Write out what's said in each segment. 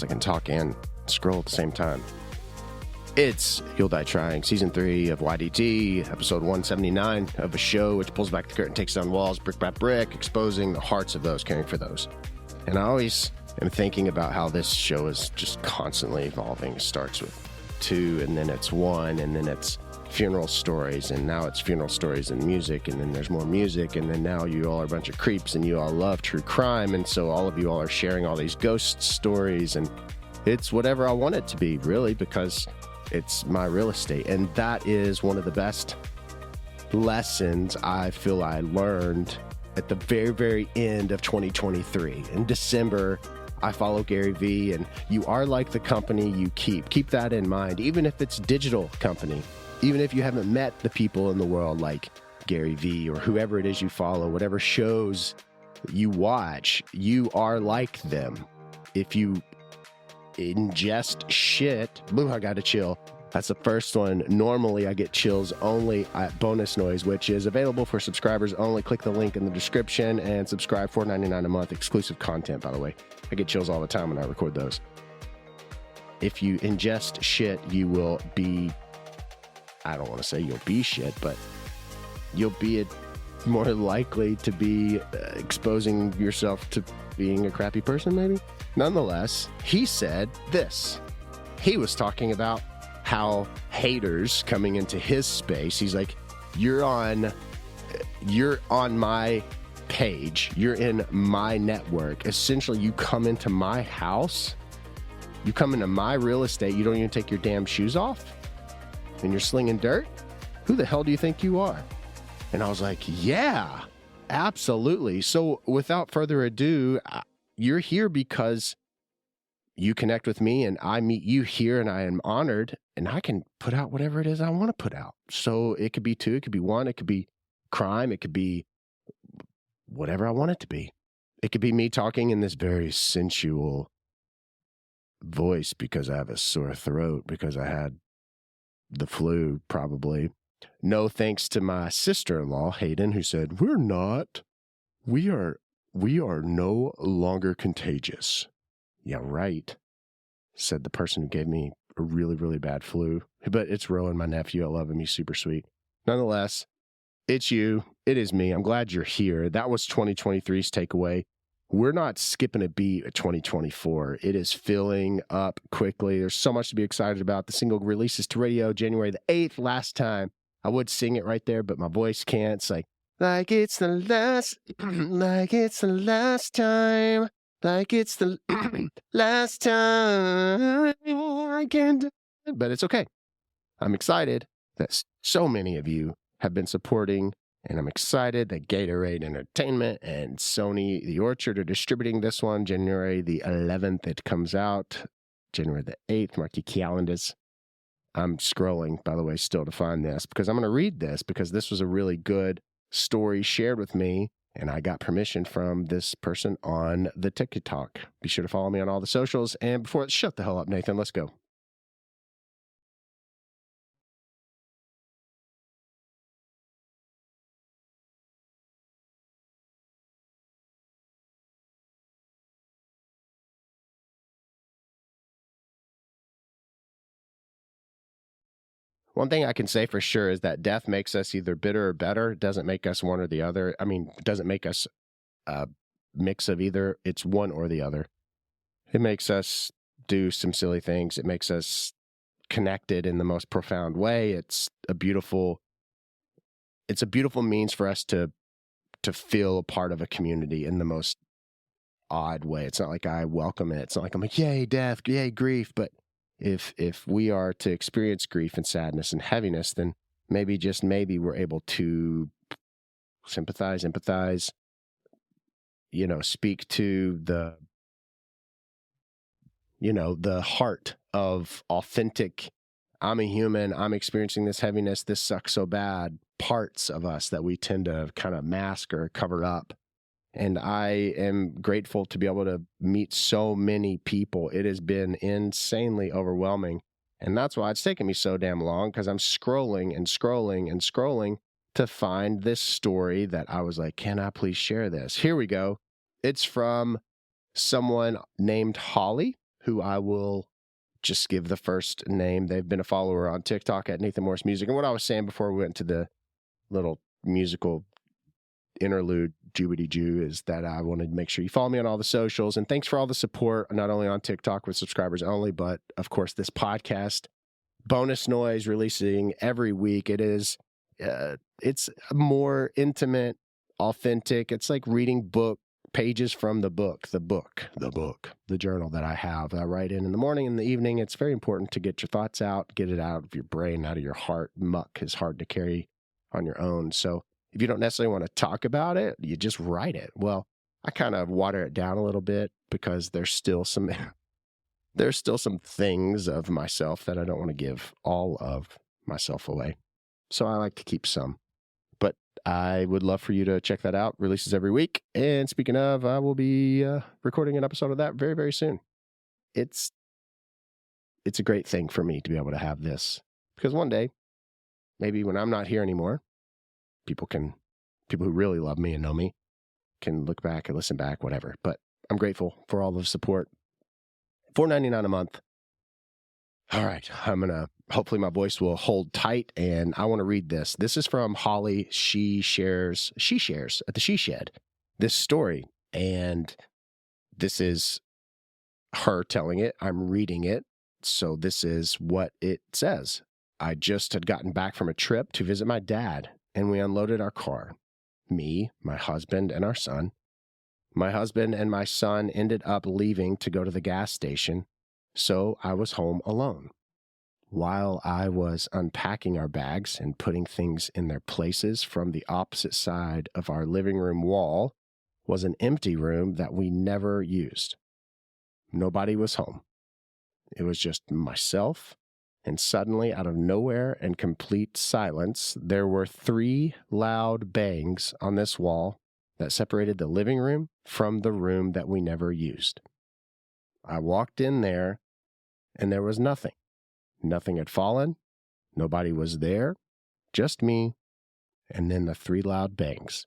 guess I can talk and scroll at the same time. It's You'll Die Trying, Season 3 of YDT, Episode 179 of a show which pulls back the curtain, takes down walls, brick by brick, exposing the hearts of those caring for those. And I always am thinking about how this show is just constantly evolving. It starts with 2, and then it's 1, and then it's funeral stories, and now it's funeral stories and music, and then there's more music, and then now you all are a bunch of creeps, and you all love true crime, and so all of you all are sharing all these ghost stories, and it's whatever I want it to be, really, because it's my real estate. And that is one of the best lessons I feel I learned at the very, very end of 2023. In December, I follow Gary Vee, and you are like the company you keep. Keep that in mind, even if it's digital company, even if you haven't met the people in the world like Gary Vee or whoever it is you follow, whatever shows you watch, you are like them. If you ingest shit, I gotta chill. That's the first one. Normally I get chills only at Bonus Noise, which is available for subscribers only. Click the link in the description and subscribe. $4.99 a month, exclusive content, by the way. I get chills all the time when I record those. If you ingest shit, you will be, I don't want to say you'll be shit, but you'll be more likely to be exposing yourself to being a crappy person, maybe. Nonetheless, he said this. He was talking about how haters coming into his space, he's like, you're on my page, you're in my network. Essentially, you come into my house, you come into my real estate, you don't even take your damn shoes off, and you're slinging dirt? Who the hell do you think you are? And I was like, yeah, absolutely. So without further ado, you're here because you connect with me and I meet you here, and I am honored, and I can put out whatever it is I want to put out. So it could be 2, it could be 1, it could be crime, it could be whatever I want it to be. It could be me talking in this very sensual voice because I have a sore throat because I had the flu, probably. No thanks to my sister-in-law, Hayden, who said, we are no longer contagious. Yeah, right, said the person who gave me a really, really bad flu. But it's Rowan, my nephew. I love him. He's super sweet. Nonetheless, it's you. It is me. I'm glad you're here. That was 2023's takeaway. We're not skipping a beat at 2024. It is filling up quickly. There's so much to be excited about. The single releases to radio January the 8th. Last time, I would sing it right there, but my voice can't. It's like it's the last, like it's the last time. Like it's the last time I can do it. But it's okay. I'm excited that so many of you have been supporting, and I'm excited that Gatorade Entertainment and Sony The Orchard are distributing this one. January the 11th it comes out. January the 8th, mark your calendars. I'm scrolling, by the way, still to find this because I'm going to read this because this was a really good story shared with me. And I got permission from this person on the TikTok. Be sure to follow me on all the socials. And shut the hell up, Nathan. Let's go. One thing I can say for sure is that death makes us either bitter or better. It doesn't make us one or the other. I mean, it doesn't make us a mix of either. It's one or the other. It makes us do some silly things. It makes us connected in the most profound way. It's a beautiful means for us to feel a part of a community in the most odd way. It's not like I welcome it. It's not like I'm like, yay, death, yay, grief. But if we are to experience grief and sadness and heaviness, then maybe, just maybe, we're able to sympathize, empathize, speak to the heart of authentic, I'm a human, I'm experiencing this heaviness, this sucks so bad, parts of us that we tend to kind of mask or cover up. And I am grateful to be able to meet so many people. It has been insanely overwhelming. And that's why it's taken me so damn long, because I'm scrolling and scrolling and scrolling to find this story that I was like, can I please share this? Here we go. It's from someone named Holly. who I will just give the first name. They've been a follower on TikTok at Nathan Morris Music. And what I was saying before we went to the little musical interlude Jubity Jew is that I wanted to make sure you follow me on all the socials. And thanks for all the support, not only on TikTok with subscribers only, but of course this podcast, Bonus Noise, releasing every week. It's more intimate, authentic. It's like reading pages from the journal that I have. I write in the morning and the evening. It's very important to get your thoughts out, get it out of your brain, out of your heart. Muck is hard to carry on your own. So if you don't necessarily want to talk about it, you just write it. Well, I kind of water it down a little bit because there's still some things of myself that I don't want to give all of myself away. So I like to keep some. But I would love for you to check that out. Releases every week. And speaking of, I will be recording an episode of that very, very soon. It's a great thing for me to be able to have this. Because one day, maybe when I'm not here anymore, people who really love me and know me can look back and listen back, whatever. But I'm grateful for all the support. $4.99 a month. All right, hopefully my voice will hold tight, and I want to read this. This is from Holly. She shares at the She Shed this story, and this is her telling it. I'm reading it, so this is what it says. I just had gotten back from a trip to visit my dad, and we unloaded our car. Me, my husband, and our son. My husband and my son ended up leaving to go to the gas station, so I was home alone. While I was unpacking our bags and putting things in their places, from the opposite side of our living room wall was an empty room that we never used. Nobody was home. It was just myself, and suddenly, out of nowhere and complete silence, there were 3 loud bangs on this wall that separated the living room from the room that we never used. I walked in there, and there was nothing. Nothing had fallen. Nobody was there. Just me, and then the 3 loud bangs.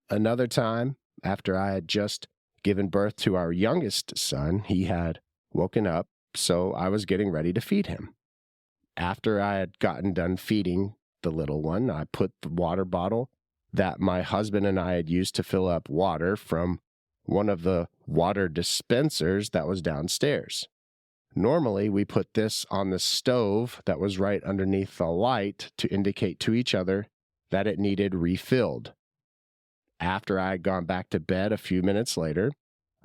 Another time, after I had just given birth to our youngest son, he had woken up, so I was getting ready to feed him. After I had gotten done feeding the little one, I put the water bottle that my husband and I had used to fill up water from one of the water dispensers that was downstairs. Normally, we put this on the stove that was right underneath the light to indicate to each other that it needed refilled. After I had gone back to bed a few minutes later,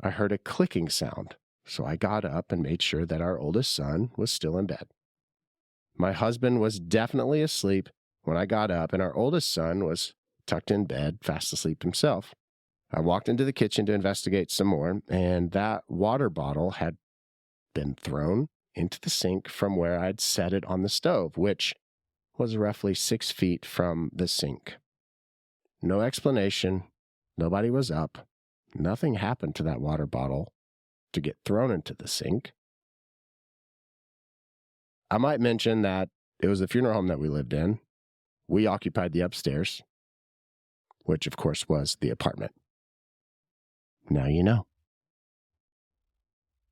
I heard a clicking sound, so I got up and made sure that our oldest son was still in bed. My husband was definitely asleep when I got up, and our oldest son was tucked in bed, fast asleep himself. I walked into the kitchen to investigate some more, and that water bottle had been thrown into the sink from where I'd set it on the stove, which was roughly 6 feet from the sink. No explanation. Nobody was up. Nothing happened to that water bottle to get thrown into the sink. I might mention that it was the funeral home that we lived in. We occupied the upstairs, which of course was the apartment. Now you know.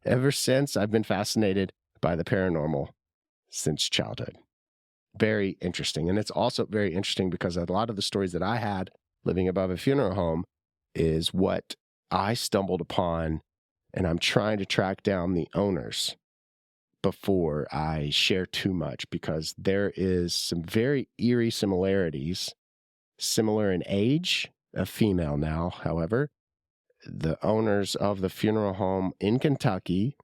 Ever since, I've been fascinated by the paranormal since childhood. Very interesting. And it's also very interesting because a lot of the stories that I had living above a funeral home is what I stumbled upon, and I'm trying to track down the owners before I share too much, because there is some very eerie similarities, similar in age, a female now, however. The owners of the funeral home in Kentucky,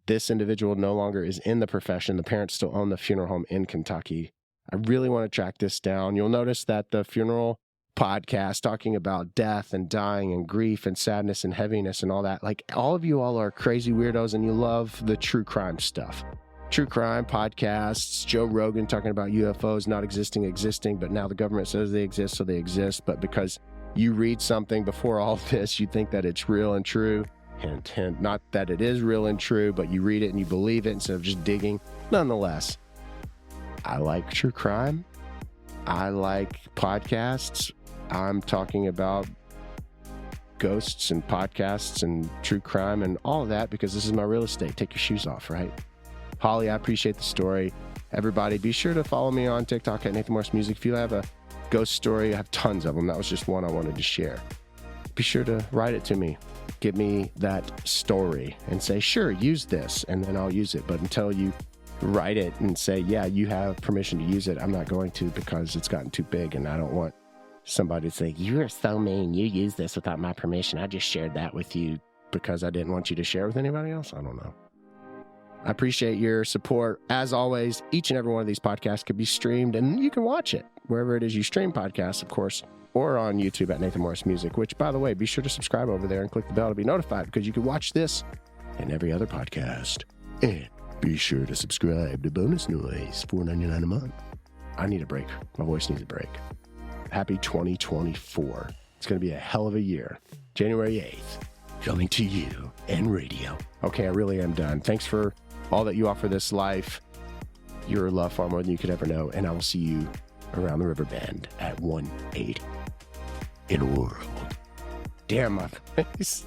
this individual no longer is in the profession. The parents still own the funeral home in Kentucky. I really want to track this down. You'll notice that the funeral podcast talking about death and dying and grief and sadness and heaviness and all that, like all of you all are crazy weirdos and you love the true crime stuff. True crime podcasts, Joe Rogan talking about UFOs not existing, but now the government says they exist, so they exist. But because you read something before all this, you think that it's real and true. Hint, hint. Not that it is real and true, but you read it and you believe it instead of just digging. Nonetheless, I like true crime. I like podcasts. I'm talking about ghosts and podcasts and true crime and all of that because this is my real estate. Take your shoes off, right? Holly, I appreciate the story. Everybody, be sure to follow me on TikTok at Nathan Morris Music. If you have a ghost story, I have tons of them. That was just one I wanted to share. Be sure to write it to me. Give me that story and say, sure, use this, and then I'll use it. But until you write it and say, yeah, you have permission to use it, I'm not going to because it's gotten too big and I don't want somebody to say, you are so mean. You use this without my permission. I just shared that with you because I didn't want you to share with anybody else. I don't know. I appreciate your support. As always, each and every one of these podcasts could be streamed and you can watch it wherever it is you stream podcasts, of course, or on YouTube at Nathan Morris Music, which, by the way, be sure to subscribe over there and click the bell to be notified because you can watch this and every other podcast. And be sure to subscribe to Bonus Noise, $4.99 a month. I need a break. My voice needs a break. Happy 2024. It's going to be a hell of a year. January 8th, coming to you and radio. Okay, I really am done. Thanks for all that you offer this life. You're loved far more than you could ever know. And I will see you around the river bend at 1-8 in a world. Damn my face.